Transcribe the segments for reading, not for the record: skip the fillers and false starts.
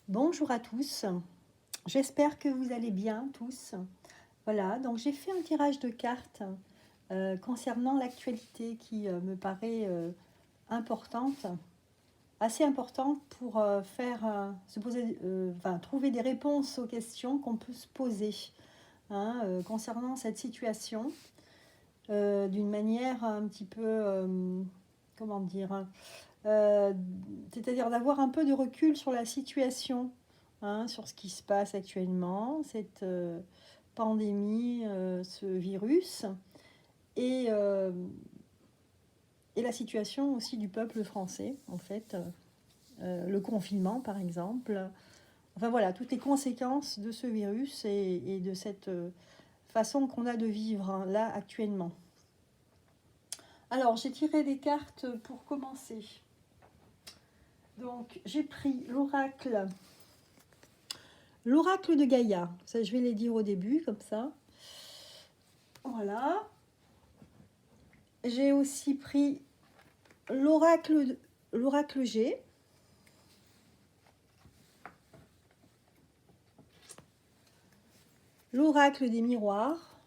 Bonjour à tous, j'espère que vous allez bien tous. Voilà, donc j'ai fait un tirage de cartes concernant l'actualité qui me paraît importante, assez importante pour se poser, trouver des réponses aux questions qu'on peut se poser concernant cette situation d'une manière un petit peu, comment dire, euh, c'est-à-dire d'avoir un peu de recul sur la situation, sur ce qui se passe actuellement, cette pandémie, ce virus, et, euh, et la situation aussi du peuple français, en fait, le confinement par exemple. Enfin voilà, toutes les conséquences de ce virus et de cette façon qu'on a de vivre là actuellement. Alors, j'ai tiré des cartes pour commencer. Donc, j'ai pris l'oracle de Gaïa. Ça, je vais les dire au début, comme ça. Voilà. J'ai aussi pris l'oracle G. L'oracle des miroirs.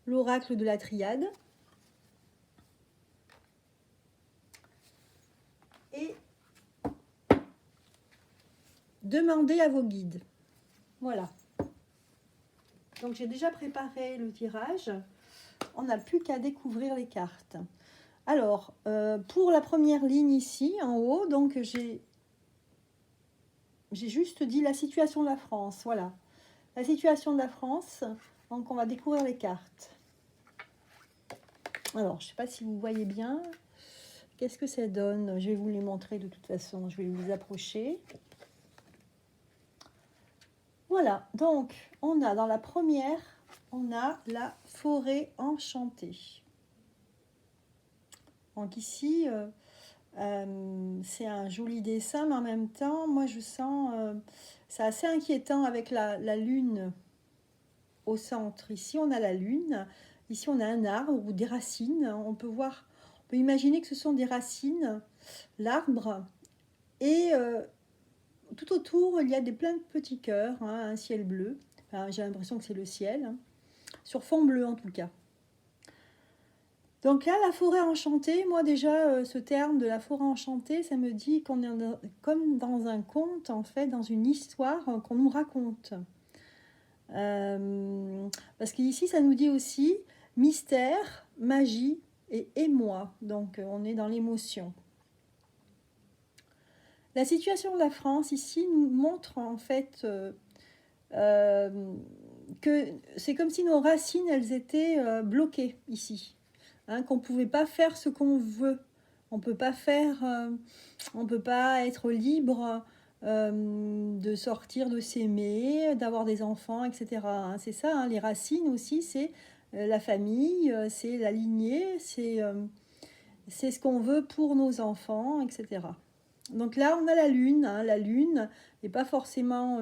L'oracle de la triade. Et demandez à vos guides. Voilà. Donc j'ai déjà préparé le tirage. On n'a plus qu'à découvrir les cartes. Alors, pour la première ligne ici, en haut, donc j'ai juste dit la situation de la France. Voilà. La situation de la France. Donc on va découvrir les cartes. Alors, je ne sais pas si vous voyez bien. Qu'est-ce que ça donne? Je vais vous les montrer de toute façon. Je vais vous approcher. Voilà. Donc, on a dans la première, on a la forêt enchantée. Donc ici, c'est un joli dessin, mais en même temps, moi je sens, c'est assez inquiétant avec la lune au centre. Ici, on a la lune. Ici, on a un arbre ou des racines. On peut imaginer que ce sont des racines, l'arbre. Et tout autour, il y a plein de petits cœurs, un ciel bleu. Enfin, j'ai l'impression que c'est le ciel, sur fond bleu en tout cas. Donc là, la forêt enchantée, moi déjà, ce terme de la forêt enchantée, ça me dit qu'on est comme dans un conte, en fait, dans une histoire qu'on nous raconte. Parce qu'ici, ça nous dit aussi mystère, magie et émoi. Donc, on est dans l'émotion. La situation de la France ici nous montre en fait que c'est comme si nos racines, elles étaient bloquées ici. Qu'on ne pouvait pas faire ce qu'on veut. On peut pas on peut pas être libre de sortir, de s'aimer, d'avoir des enfants, etc. C'est ça, les racines aussi, c'est la famille, c'est la lignée, c'est ce qu'on veut pour nos enfants, etc. Donc là, on a la lune. La lune n'est pas forcément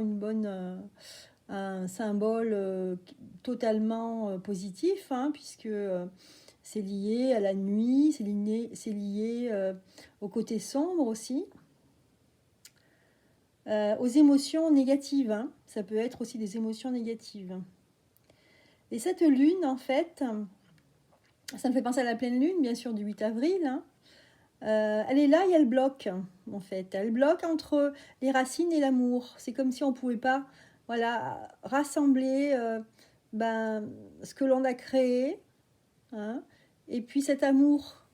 un symbole totalement positif, puisque c'est lié à la nuit, c'est lié au côté sombre aussi, aux émotions négatives. Ça peut être aussi des émotions négatives. Et cette lune, en fait, ça me fait penser à la pleine lune, bien sûr, du 8 avril. Elle est là et elle bloque, en fait. Elle bloque entre les racines et l'amour. C'est comme si on ne pouvait pas rassembler ce que l'on a créé, et puis cet amour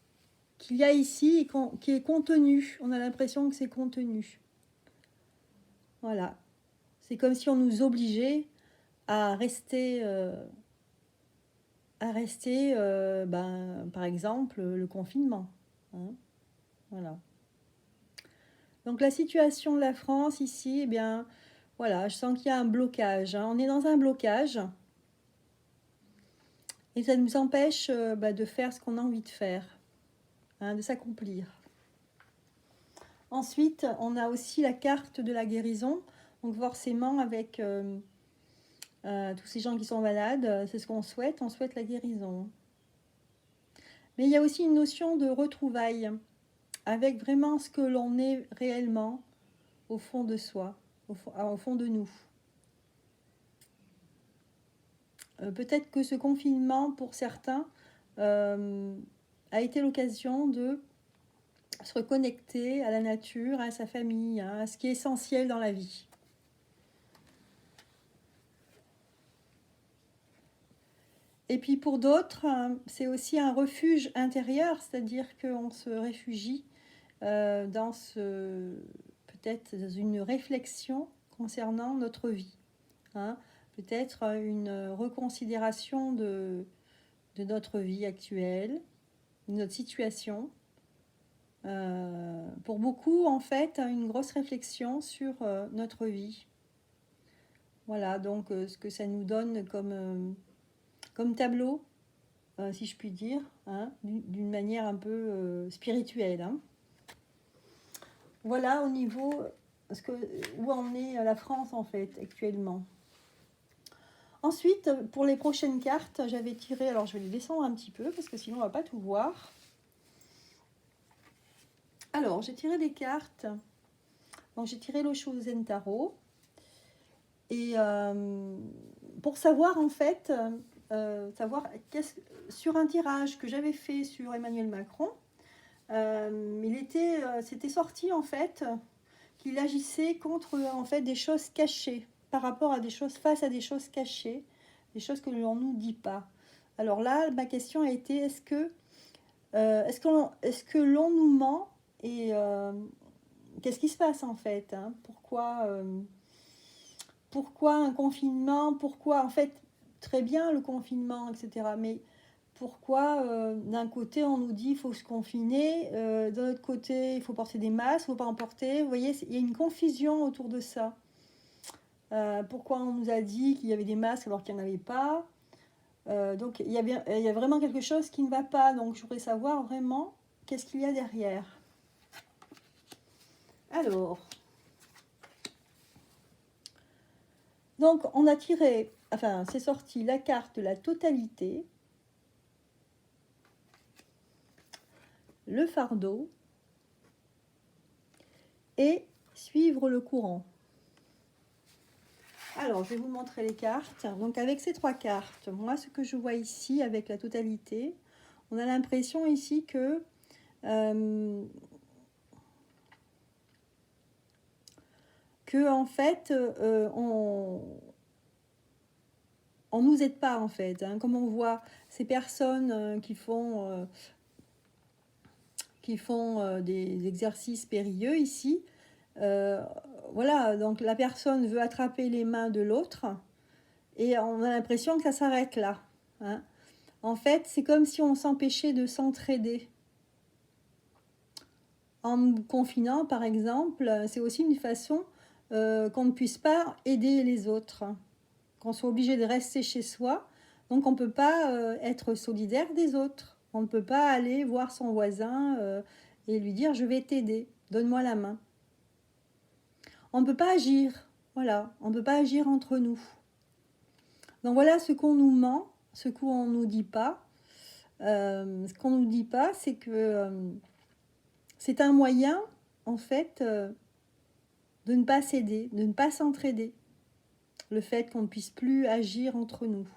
qu'il y a ici qui est contenu. On a l'impression que c'est contenu. Voilà. C'est comme si on nous obligeait à rester, par exemple, le confinement. Voilà. Donc la situation de la France ici, eh bien, voilà, je sens qu'il y a un blocage. On est dans un blocage et ça nous empêche de faire ce qu'on a envie de faire, de s'accomplir. Ensuite, on a aussi la carte de la guérison. Donc forcément, avec tous ces gens qui sont malades, c'est ce qu'on souhaite. On souhaite la guérison. Mais il y a aussi une notion de retrouvailles. avec vraiment ce que l'on est réellement au fond de soi, au fond de nous. Peut-être que ce confinement, pour certains, a été l'occasion de se reconnecter à la nature, à sa famille, hein, à ce qui est essentiel dans la vie. Et puis pour d'autres, c'est aussi un refuge intérieur, c'est-à-dire qu'on se réfugie dans peut-être dans une réflexion concernant notre vie. Hein, peut-être une reconsidération de notre vie actuelle, de notre situation. Pour beaucoup, en fait, une grosse réflexion sur notre vie. Voilà, donc ce que ça nous donne comme tableau, si je puis dire, hein, d'une manière un peu spirituelle. Hein. Voilà au niveau où en est la France, en fait, actuellement. Ensuite, pour les prochaines cartes, j'avais tiré, alors je vais les descendre un petit peu, parce que sinon on ne va pas tout voir. Alors, j'ai tiré des cartes. Donc, j'ai tiré l'Osho Zen Tarot. Et pour savoir, en fait, sur un tirage que j'avais fait sur Emmanuel Macron, c'était sorti, en fait, qu'il agissait contre, en fait, des choses cachées, par rapport à des choses, face à des choses cachées, des choses que l'on ne nous dit pas. Alors là, ma question a été, est-ce que l'on nous ment et qu'est-ce qui se passe en fait, hein, pourquoi un confinement, pourquoi en fait très bien le confinement, etc. Mais pourquoi d'un côté on nous dit il faut se confiner, d'un autre côté il faut porter des masques, il ne faut pas en porter. Vous voyez, il y a une confusion autour de ça. Pourquoi on nous a dit qu'il y avait des masques alors qu'il n'y en avait pas. Donc il y a vraiment quelque chose qui ne va pas. Donc je voudrais savoir vraiment qu'est-ce qu'il y a derrière. Alors, donc on a tiré, enfin c'est sorti la carte de la totalité, le fardeau et suivre le courant. Alors je vais vous montrer les cartes. Donc avec ces trois cartes, moi ce que je vois ici avec la totalité, on a l'impression ici que en fait on nous aide pas en fait, hein, comme on voit ces personnes qui font des exercices périlleux ici, voilà, donc la personne veut attraper les mains de l'autre et on a l'impression que ça s'arrête là, hein. En fait c'est comme si on s'empêchait de s'entraider. En confinant par exemple, c'est aussi une façon qu'on ne puisse pas aider les autres, qu'on soit obligé de rester chez soi, donc on ne peut pas être solidaire des autres, on ne peut pas aller voir son voisin et lui dire je vais t'aider, donne-moi la main. On ne peut pas agir, voilà, on ne peut pas agir entre nous. Donc voilà ce qu'on nous ment, ce qu'on ne nous dit pas. Ce qu'on ne nous dit pas, c'est que c'est un moyen, en fait, de ne pas s'aider, de ne pas s'entraider. Le fait qu'on ne puisse plus agir entre nous.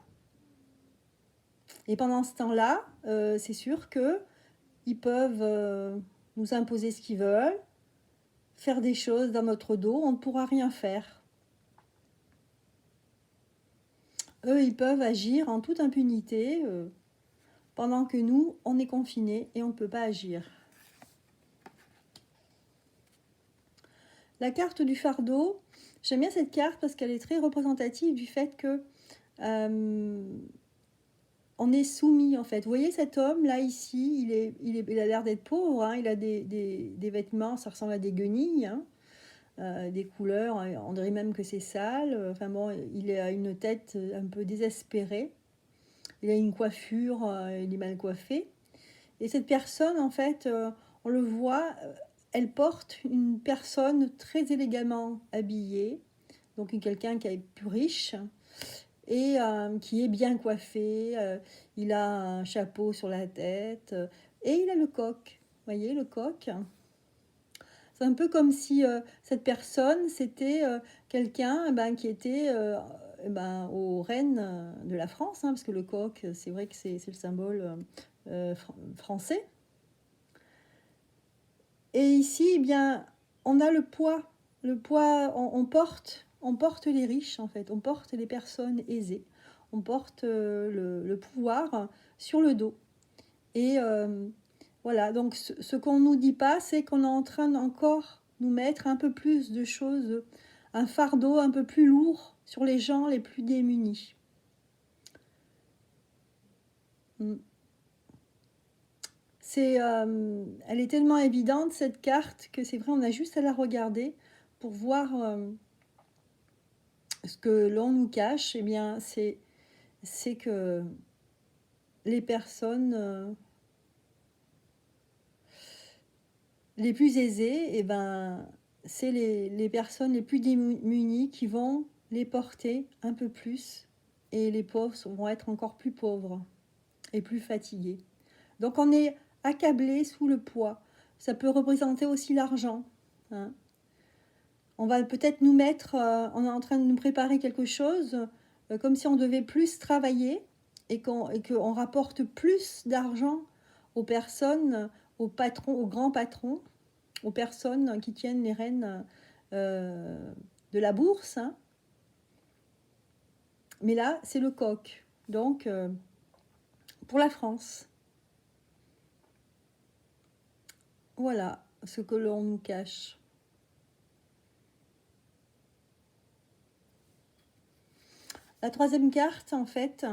Et pendant ce temps-là, c'est sûr qu'ils peuvent nous imposer ce qu'ils veulent, faire des choses dans notre dos, on ne pourra rien faire. Eux, ils peuvent agir en toute impunité pendant que nous, on est confinés et on ne peut pas agir. La carte du fardeau, j'aime bien cette carte parce qu'elle est très représentative du fait que on est soumis en fait. Vous voyez cet homme là ici, il a l'air d'être pauvre, hein, il a des vêtements, ça ressemble à des guenilles, hein, des couleurs, on dirait même que c'est sale. Enfin bon, il a une tête un peu désespérée, il a une coiffure, il est mal coiffé. Et cette personne en fait, on le voit, elle porte une personne très élégamment habillée, donc quelqu'un qui est plus riche et qui est bien coiffé, il a un chapeau sur la tête et il a le coq, vous voyez le coq, C'est un peu comme si cette personne, c'était quelqu'un qui était au règne de la France, hein, parce que le coq, c'est vrai que c'est le symbole français. Et ici, eh bien, on a le poids. Le poids, on porte les riches, en fait. On porte les personnes aisées. On porte le pouvoir sur le dos. Et voilà, donc ce qu'on ne nous dit pas, c'est qu'on est en train d'encore nous mettre un peu plus de choses, un fardeau un peu plus lourd sur les gens les plus démunis. Elle est tellement évidente, cette carte, que c'est vrai, on a juste à la regarder pour voir ce que l'on nous cache. Eh bien, c'est que les personnes les plus aisées, eh ben, c'est les personnes les plus démunies qui vont les porter un peu plus, et les pauvres vont être encore plus pauvres et plus fatigués. Donc on est accablé sous le poids. Ça peut représenter aussi l'argent, hein. On va peut-être nous mettre, on est en train de nous préparer quelque chose, comme si on devait plus travailler et qu'on rapporte plus d'argent aux personnes, aux patrons, aux grands patrons, aux personnes qui tiennent les rênes de la bourse, hein. Mais là, c'est le coq. Donc, pour la France. Voilà ce que l'on nous cache. La troisième carte, en fait,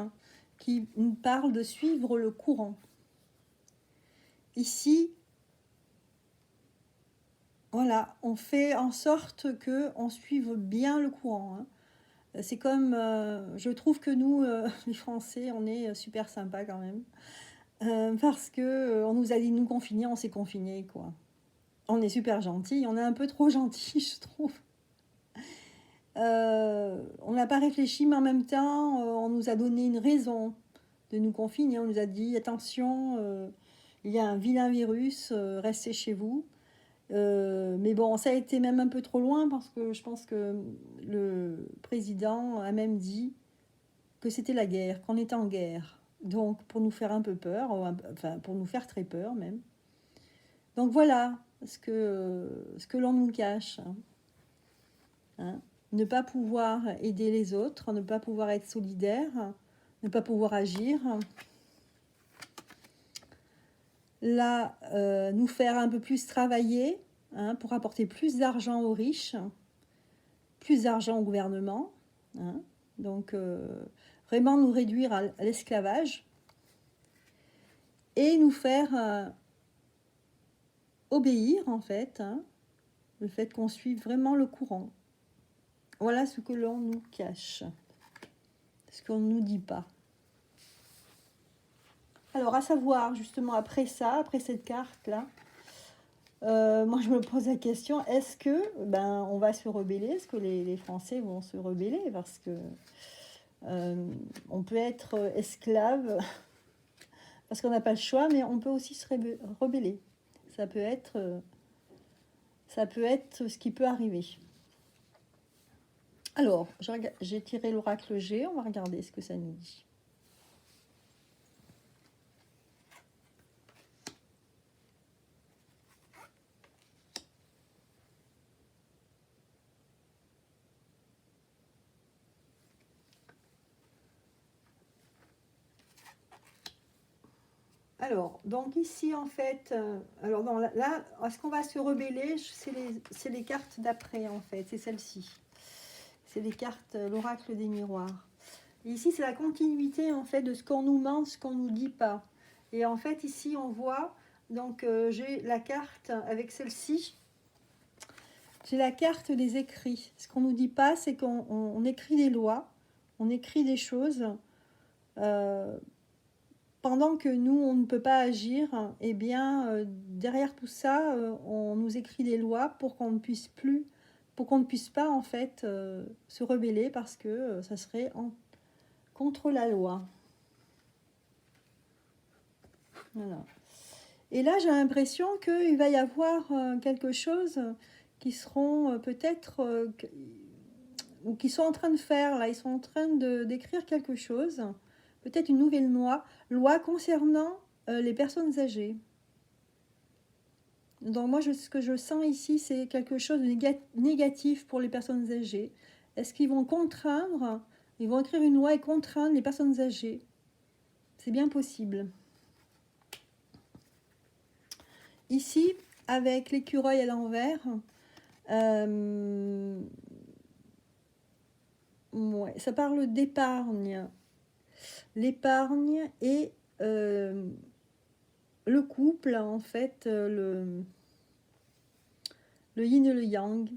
qui nous parle de suivre le courant. Ici, voilà, on fait en sorte qu'on suive bien le courant, hein. C'est comme, je trouve que nous, les Français, on est super sympas quand même. Parce que on nous a dit de nous confiner, on s'est confiné, quoi. On est super gentils, on est un peu trop gentils, je trouve. On n'a pas réfléchi, mais en même temps, on nous a donné une raison de nous confiner. On nous a dit, attention, il y a un vilain virus, restez chez vous. Mais bon, ça a été même un peu trop loin parce que je pense que le président a même dit que c'était la guerre, qu'on était en guerre. Donc, pour nous faire un peu peur, enfin, pour nous faire très peur même. Donc voilà ce que l'on nous cache, hein. Ne pas pouvoir aider les autres, ne pas pouvoir être solidaire, ne pas pouvoir agir. Là, nous faire un peu plus travailler, hein, pour apporter plus d'argent aux riches, plus d'argent au gouvernement, hein. Donc, vraiment nous réduire à l'esclavage et nous faire obéir, en fait, hein, le fait qu'on suive vraiment le courant. Voilà ce que l'on nous cache, ce qu'on ne nous dit pas. Alors, à savoir, justement, après ça, après cette carte-là, moi, je me pose la question, est-ce que on va se rebeller? Est-ce que les Français vont se rebeller? Parce que on peut être esclave parce qu'on n'a pas le choix, mais on peut aussi se rebeller. Ça peut être ce qui peut arriver. Alors, j'ai tiré l'oracle G, on va regarder ce que ça nous dit. Alors, donc ici, en fait, alors là, est-ce qu'on va se rebeller? C'est les cartes d'après, en fait, c'est celle-ci. C'est les cartes, l'oracle des miroirs. Et ici, c'est la continuité, en fait, de ce qu'on nous ment, ce qu'on nous dit pas. Et en fait, ici, on voit, donc, j'ai la carte avec celle-ci. J'ai la carte des écrits. Ce qu'on nous dit pas, c'est qu'on écrit des lois, on écrit des choses. Pendant que nous, on ne peut pas agir, eh bien, derrière tout ça, on nous écrit des lois pour qu'on ne puisse pas, en fait, se rebeller parce que ça serait contre la loi. Voilà. Et là, j'ai l'impression qu'il va y avoir quelque chose qui seront peut-être, ou qui sont en train de faire, là, ils sont en train d'écrire quelque chose, peut-être une nouvelle loi concernant les personnes âgées. Donc moi, ce que je sens ici, c'est quelque chose de négatif pour les personnes âgées. Est-ce qu'ils vont contraindre, ils vont écrire une loi et contraindre les personnes âgées? C'est bien possible. Ici, avec l'écureuil à l'envers, ouais, ça parle d'épargne. L'épargne et le couple, en fait, le yin et le yang.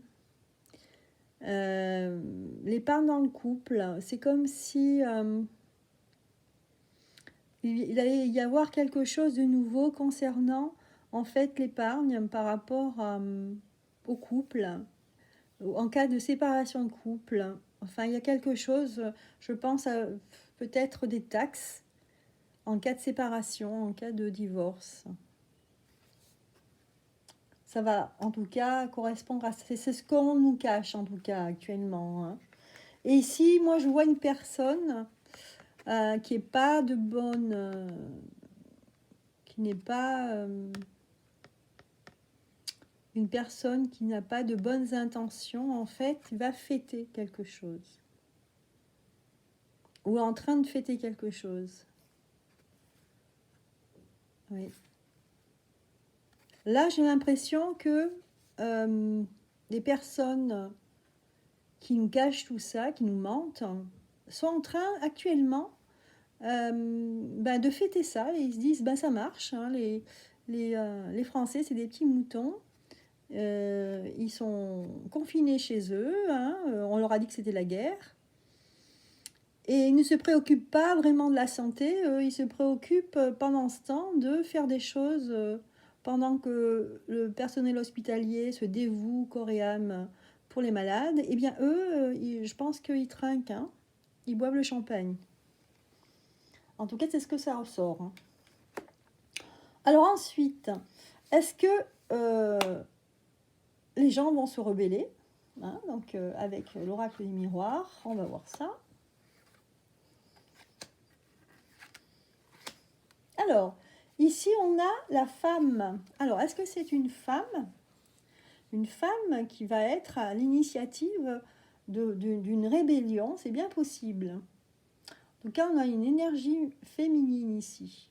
L'épargne dans le couple, c'est comme si il allait y avoir quelque chose de nouveau concernant en fait l'épargne par rapport au couple, en cas de séparation de couple. Enfin, il y a quelque chose, je pense à peut-être des taxes en cas de séparation, en cas de divorce. Ça va en tout cas correspondre à... C'est ce qu'on nous cache en tout cas actuellement. Hein. Et ici, moi je vois une personne qui n'est pas de bonne... qui n'est pas... une personne qui n'a pas de bonnes intentions, en fait, va fêter quelque chose. Ou est en train de fêter quelque chose. Oui. Là, j'ai l'impression que les personnes qui nous cachent tout ça, qui nous mentent, sont en train actuellement de fêter ça. Et ils se disent, ça marche, hein, les Français, c'est des petits moutons. Ils sont confinés chez eux, hein, on leur a dit que c'était la guerre. Et ils ne se préoccupent pas vraiment de la santé, ils se préoccupent pendant ce temps de faire des choses pendant que le personnel hospitalier se dévoue corps et âme pour les malades. Eh bien eux, je pense qu'ils trinquent, hein, ils boivent le champagne. En tout cas, c'est ce que ça ressort. Hein. Alors ensuite, est-ce que les gens vont se rebeller, hein, donc avec l'oracle du miroir, on va voir ça. Alors, ici on a la femme. Alors, est-ce que c'est une femme? Une femme qui va être à l'initiative d'une rébellion, c'est bien possible. En tout cas, on a une énergie féminine ici.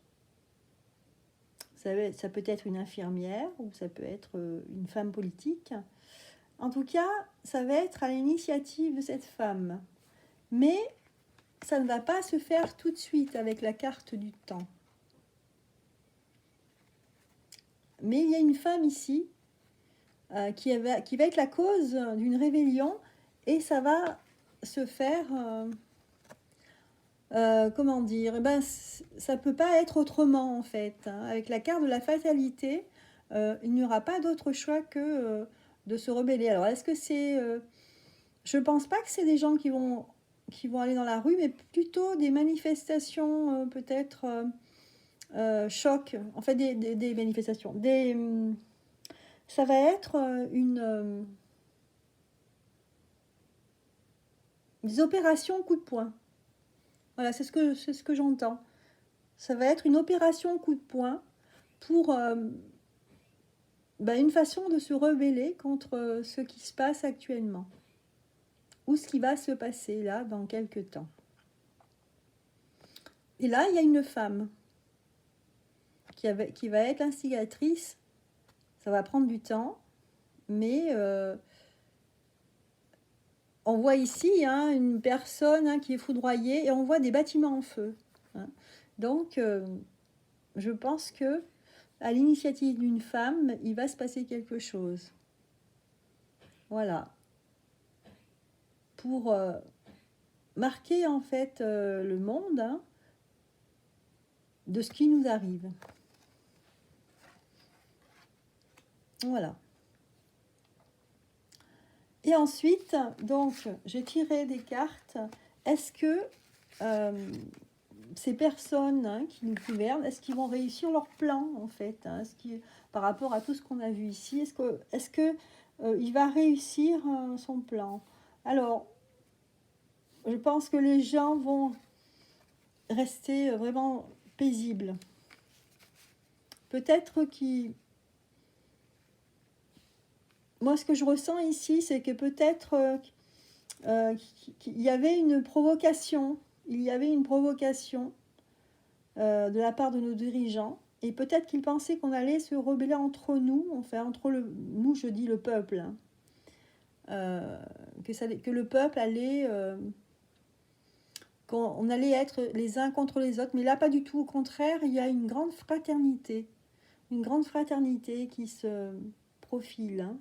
Ça peut être une infirmière ou ça peut être une femme politique. En tout cas, ça va être à l'initiative de cette femme. Mais ça ne va pas se faire tout de suite avec la carte du temps. Mais il y a une femme ici qui va être la cause d'une rébellion et ça va se faire... comment dire, ça ne peut pas être autrement en fait. Hein. Avec la carte de la fatalité, il n'y aura pas d'autre choix que de se rebeller. Alors est-ce que c'est... je ne pense pas que c'est des gens qui vont aller dans la rue, mais plutôt des manifestations peut-être choc. En fait, des manifestations. Ça va être des opérations coup de poing. Voilà, c'est ce que j'entends. Ça va être une opération coup de poing pour une façon de se rebeller contre ce qui se passe actuellement. Ou ce qui va se passer là dans quelques temps. Et là, il y a une femme qui va être l'instigatrice. Ça va prendre du temps, mais on voit ici hein, une personne qui est foudroyée et on voit des bâtiments en feu. Hein. Donc, je pense que à l'initiative d'une femme, il va se passer quelque chose. Voilà. Pour marquer en fait le monde hein, de ce qui nous arrive. Voilà. Et ensuite, donc, j'ai tiré des cartes. Est-ce que ces personnes qui nous gouvernent, est-ce qu'ils vont réussir leur plan en fait, hein, par rapport à tout ce qu'on a vu ici, est-ce que il va réussir son plan? Alors, je pense que les gens vont rester vraiment paisibles. Peut-être moi, ce que je ressens ici, c'est que peut-être qu'il y avait une provocation. Il y avait une provocation de la part de nos dirigeants. Et peut-être qu'ils pensaient qu'on allait se rebeller entre nous, enfin nous, je dis le peuple, hein, que le peuple allait, qu'on allait être les uns contre les autres. Mais là, pas du tout. Au contraire, il y a une grande fraternité qui se profile, hein.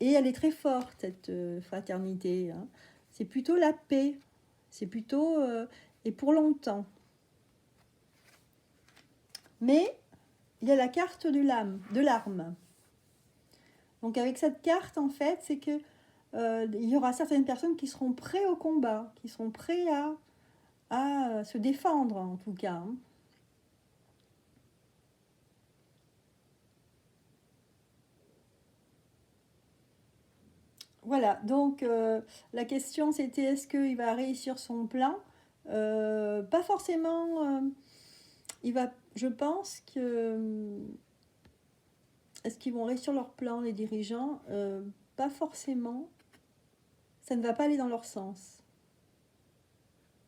Et elle est très forte, cette fraternité, hein. C'est plutôt la paix, c'est plutôt et pour longtemps. Mais il y a la carte de l'arme. Donc avec cette carte, en fait, c'est que il y aura certaines personnes qui seront prêtes au combat, qui seront prêtes à se défendre, en tout cas, hein. Voilà, donc la question c'était est-ce qu'il va réussir son plan? Pas forcément, je pense que... Est-ce qu'ils vont réussir leur plan, les dirigeants? Pas forcément. Ça ne va pas aller dans leur sens.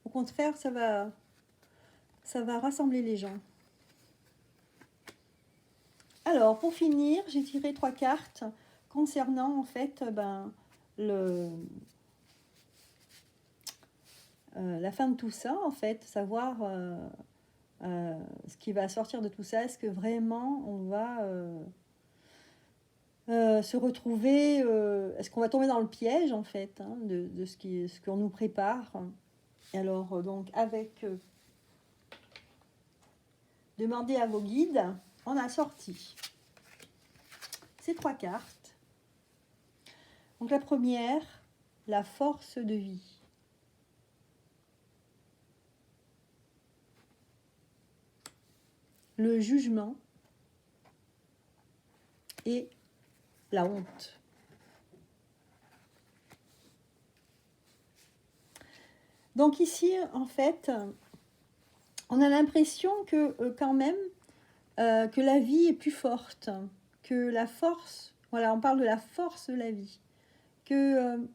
Au contraire, ça va rassembler les gens. Alors, pour finir, j'ai tiré 3 cartes concernant en fait la fin de tout ça, en fait, savoir ce qui va sortir de tout ça. Est-ce que vraiment on va se retrouver, est-ce qu'on va tomber dans le piège en fait, hein, de ce qu'on nous prépare? Et alors donc avec demandez à vos guides, on a sorti ces 3 cartes. Donc la première, la force de vie. Le jugement et la honte. Donc ici, en fait, on a l'impression que quand même, que la vie est plus forte, que la force, voilà, on parle de la force de la vie, que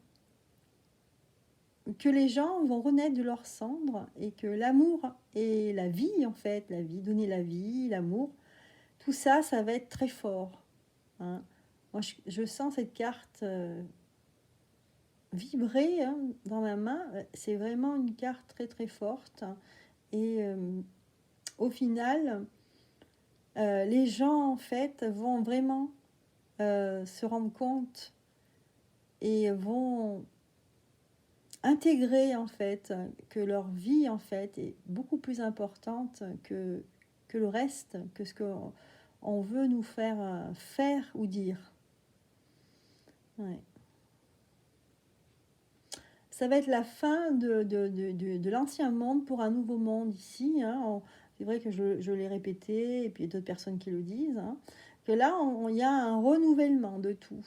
les gens vont renaître de leurs cendres et que l'amour et la vie, en fait, la vie, donner la vie, l'amour, tout ça, ça va être très fort, hein. Moi, je sens cette carte vibrer, hein, dans ma main. C'est vraiment une carte très très forte. Et au final, les gens, en fait, vont vraiment se rendre compte et vont intégrer, en fait, que leur vie, en fait, est beaucoup plus importante que le reste, que ce qu'on veut nous faire faire ou dire. Ouais. Ça va être la fin de l'ancien monde pour un nouveau monde ici, hein. C'est vrai que je l'ai répété, et puis il y a d'autres personnes qui le disent, hein, que là, il y a un renouvellement de tout.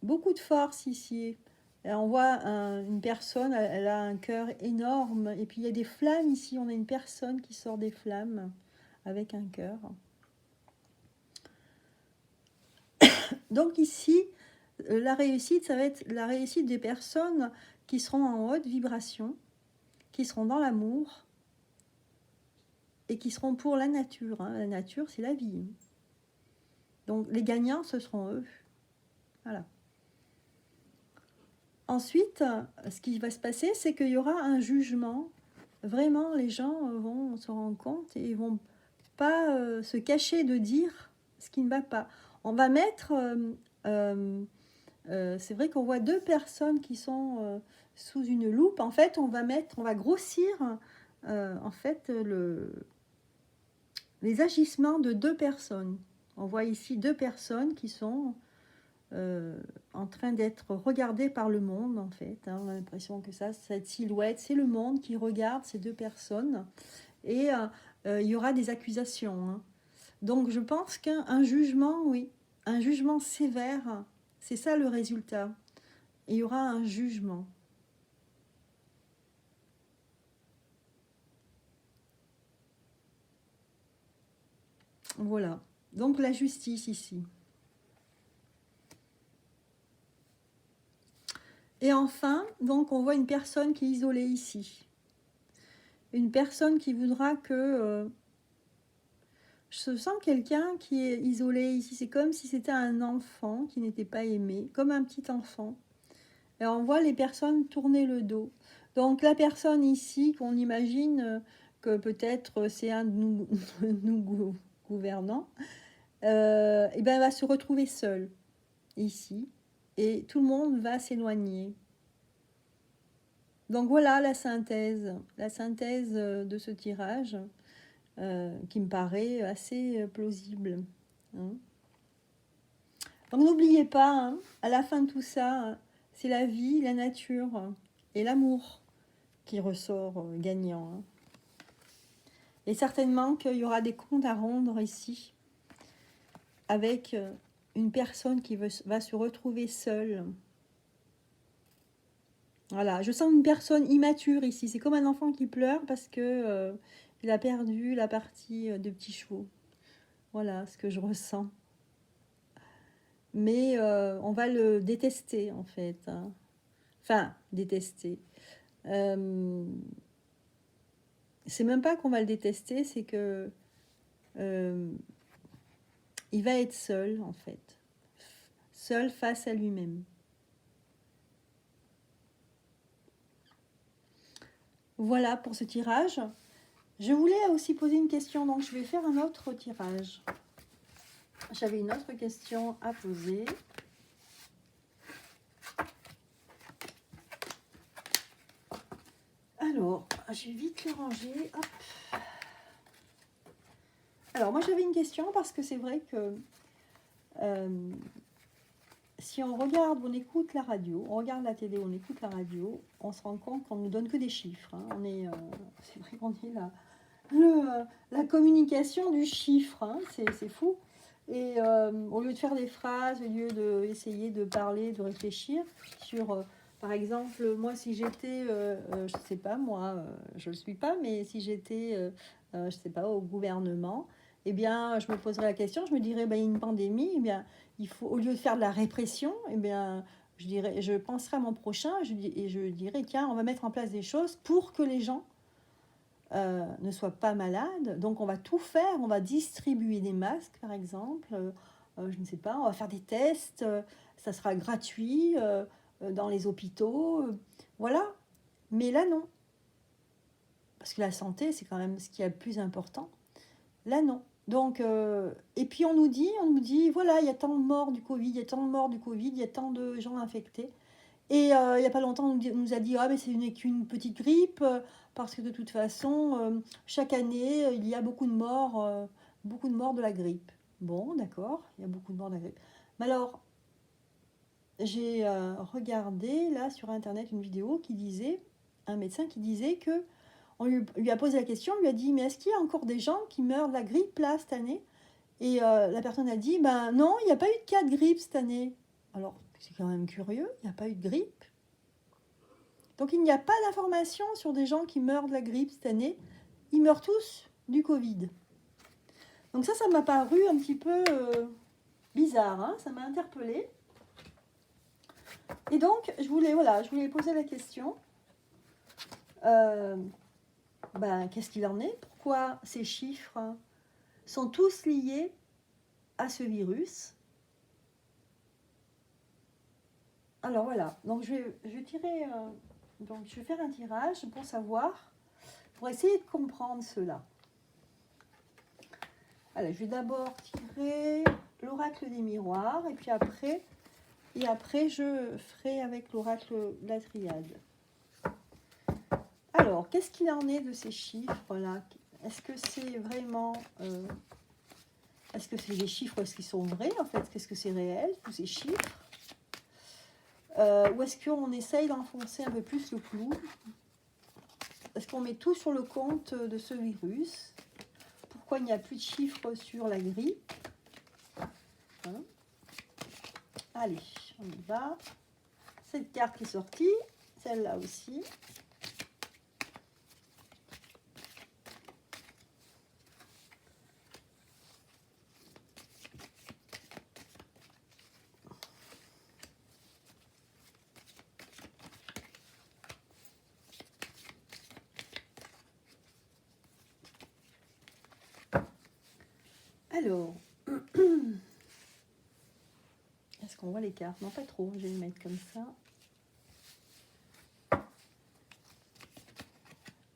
Beaucoup de force ici. Et on voit une personne, elle a un cœur énorme, et puis il y a des flammes ici. On a une personne qui sort des flammes avec un cœur. Donc ici, la réussite, ça va être la réussite des personnes qui seront en haute vibration, qui seront dans l'amour et qui seront pour la nature, hein. La nature, c'est la vie. Donc les gagnants, ce seront eux. Voilà. Ensuite, ce qui va se passer, c'est qu'il y aura un jugement. Vraiment, les gens vont se rendre compte et ils ne vont pas se cacher de dire ce qui ne va pas. On va mettre... c'est vrai qu'on voit 2 personnes qui sont sous une loupe. En fait, on va grossir en fait les agissements de 2 personnes. On voit ici 2 personnes qui sont en train d'être regardé par le monde, en fait. Hein. On a l'impression que cette silhouette, c'est le monde qui regarde ces deux personnes. Et il y aura des accusations. Hein. Donc, je pense qu'un jugement, oui, un jugement sévère, c'est ça le résultat. Il y aura un jugement. Voilà. Donc, la justice ici. Et enfin, donc, on voit une personne qui est isolée ici. Une personne qui voudra que... je sens quelqu'un qui est isolé ici. C'est comme si c'était un enfant qui n'était pas aimé, comme un petit enfant. Et on voit les personnes tourner le dos. Donc la personne ici, qu'on imagine que peut-être c'est un de nous gouvernants, et ben, va se retrouver seul ici. Et tout le monde va s'éloigner. Donc voilà la synthèse de ce tirage qui me paraît assez plausible. Hein. Donc n'oubliez pas, hein, à la fin de tout ça, c'est la vie, la nature et l'amour qui ressort gagnant. Hein. Et certainement qu'il y aura des comptes à rendre ici avec une personne qui va se retrouver seule. Voilà, je sens une personne immature ici. C'est comme un enfant qui pleure parce que il a perdu la partie de petits chevaux. Voilà ce que je ressens. Mais on va le détester en fait. Hein. Enfin, détester. C'est même pas qu'on va le détester, c'est que il va être seul en fait. Seul face à lui-même. Voilà pour ce tirage. Je voulais aussi poser une question, donc je vais faire un autre tirage. J'avais une autre question à poser. Alors, je vais vite le ranger. Hop. Alors, moi j'avais une question parce que c'est vrai que si on regarde, on écoute la radio, on regarde la télé, on écoute la radio, on se rend compte qu'on ne nous donne que des chiffres. Hein. C'est vrai qu'on est là. La communication du chiffre, hein, c'est fou. Et au lieu de faire des phrases, au lieu d'essayer de parler, de réfléchir sur, par exemple, moi si j'étais, je ne sais pas, moi, je ne le suis pas, mais si j'étais, je ne sais pas, au gouvernement, eh bien, je me poserais la question, je me dirais, ben, une pandémie, eh bien, il faut, au lieu de faire de la répression, eh bien, je penserai à mon prochain et je dirais, tiens, on va mettre en place des choses pour que les gens ne soient pas malades. Donc on va tout faire, on va distribuer des masques par exemple, je ne sais pas, on va faire des tests, ça sera gratuit dans les hôpitaux, voilà. Mais là non, parce que la santé c'est quand même ce qui est le plus important. Là non. Donc, et puis on nous dit, voilà, il y a tant de morts du Covid, il y a tant de morts du Covid, il y a tant de gens infectés. Et il n'y a pas longtemps, on nous a dit ah, mais c'est qu'une petite grippe, parce que de toute façon, chaque année, il y a beaucoup de morts de la grippe. Bon, d'accord, il y a beaucoup de morts de la grippe. Mais alors, j'ai regardé là sur Internet une vidéo qui disait, un médecin qui disait que, on lui a posé la question, on lui a dit, mais est-ce qu'il y a encore des gens qui meurent de la grippe là cette année? Et la personne a dit, ben non, il n'y a pas eu de cas de grippe cette année. Alors, c'est quand même curieux, il n'y a pas eu de grippe. Donc il n'y a pas d'informations sur des gens qui meurent de la grippe cette année. Ils meurent tous du Covid. Donc ça m'a paru un petit peu bizarre, hein, ça m'a interpellée. Et donc je voulais poser la question, qu'est-ce qu'il en est? Pourquoi ces chiffres sont tous liés à ce virus? Alors voilà, donc je vais tirer... donc je vais faire un tirage pour savoir, pour essayer de comprendre cela. Alors, je vais d'abord tirer l'oracle des miroirs et puis après je ferai avec l'oracle de la triade. Alors, qu'est-ce qu'il en est de ces chiffres-là? Est-ce que c'est vraiment Est-ce que c'est des chiffres, est-ce qu'ils sont vrais en fait? Qu'est-ce que c'est réel, tous ces chiffres? Ou est-ce qu'on essaye d'enfoncer un peu plus le clou? Est-ce qu'on met tout sur le compte de ce virus? Pourquoi il n'y a plus de chiffres sur la grippe? Hein? Allez, on y va. Cette carte qui est sortie, celle-là aussi. Alors, est-ce qu'on voit les cartes? Non, pas trop, je vais les mettre comme ça.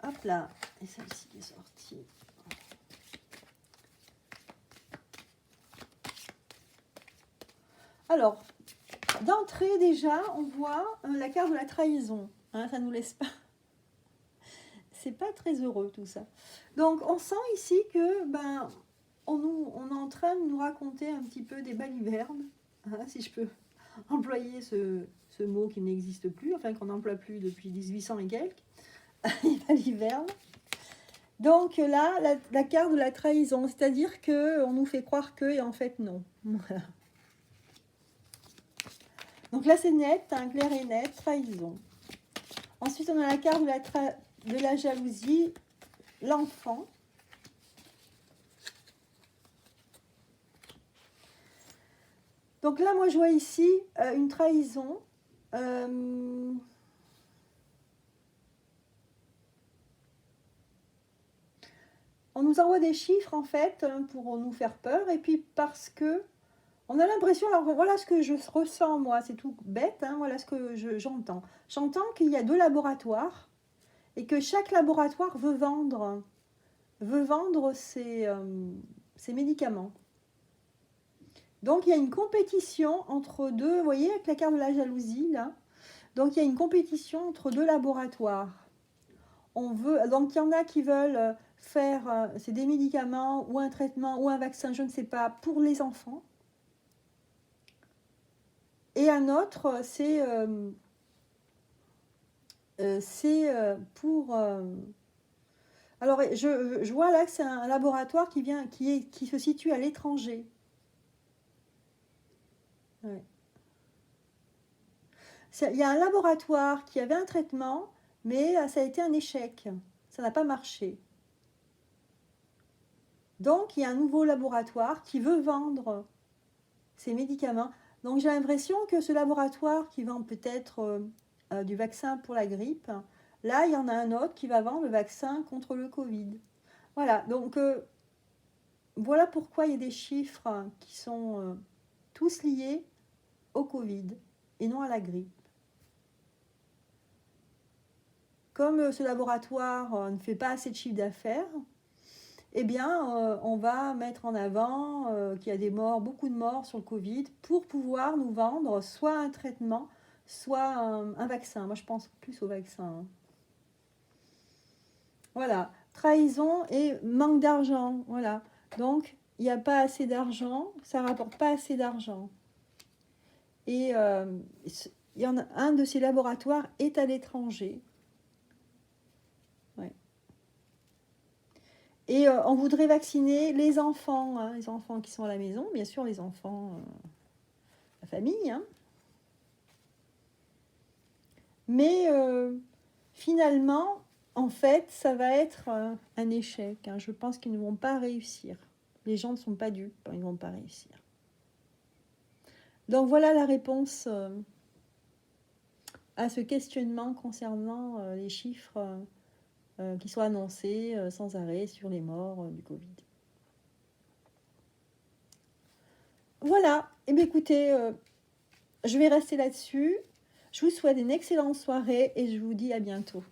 Hop là, et celle-ci qui est sortie. Alors, d'entrée déjà, on voit la carte de la trahison. Hein, ça ne nous laisse pas... C'est pas très heureux tout ça. Donc, on sent ici que on est en train de nous raconter un petit peu des balivernes, hein, si je peux employer ce mot qui n'existe plus, enfin qu'on n'emploie plus depuis 1800 et quelques, les balivernes. Donc là, la carte de la trahison, c'est-à-dire qu'on nous fait croire que, et en fait non. Voilà. Donc là c'est net, hein, clair et net, trahison. Ensuite on a la carte de la jalousie, l'enfant. Donc là, moi, je vois ici une trahison. On nous envoie des chiffres, en fait, pour nous faire peur. Et puis, parce que on a l'impression... Alors, voilà ce que je ressens, moi. C'est tout bête, hein, voilà ce que j'entends. J'entends qu'il y a 2 laboratoires et que chaque laboratoire veut vendre ses médicaments. Donc, il y a une compétition entre deux, vous voyez, avec la carte de la jalousie, là. Donc, il y a une compétition entre 2 laboratoires. Donc, il y en a qui veulent faire, c'est des médicaments ou un traitement ou un vaccin, je ne sais pas, pour les enfants. Et un autre, c'est pour... alors, je vois là que c'est un laboratoire qui se situe à l'étranger. Ouais. Il y a un laboratoire qui avait un traitement, mais ça a été un échec. Ça n'a pas marché. Donc, il y a un nouveau laboratoire qui veut vendre ces médicaments. Donc, j'ai l'impression que ce laboratoire qui vend peut-être du vaccin pour la grippe, là, il y en a un autre qui va vendre le vaccin contre le Covid. Voilà, donc voilà pourquoi il y a des chiffres qui sont tous liés au Covid et non à la grippe. Comme ce laboratoire ne fait pas assez de chiffre d'affaires, eh bien, on va mettre en avant qu'il y a des morts, beaucoup de morts sur le Covid, pour pouvoir nous vendre soit un traitement, soit un vaccin. Moi, je pense plus au vaccin. Hein. Voilà, trahison et manque d'argent. Voilà, donc il n'y a pas assez d'argent, ça ne rapporte pas assez d'argent. Et il y en a un de ces laboratoires est à l'étranger. Ouais. Et on voudrait vacciner les enfants, hein, les enfants qui sont à la maison, bien sûr, les enfants, la famille. Hein. Mais finalement, en fait, ça va être un échec. Hein. Je pense qu'ils ne vont pas réussir. Les gens ne sont pas dupes, ils ne vont pas réussir. Donc voilà la réponse à ce questionnement concernant les chiffres qui sont annoncés sans arrêt sur les morts du Covid. Voilà, et bien écoutez, je vais rester là-dessus. Je vous souhaite une excellente soirée et je vous dis à bientôt.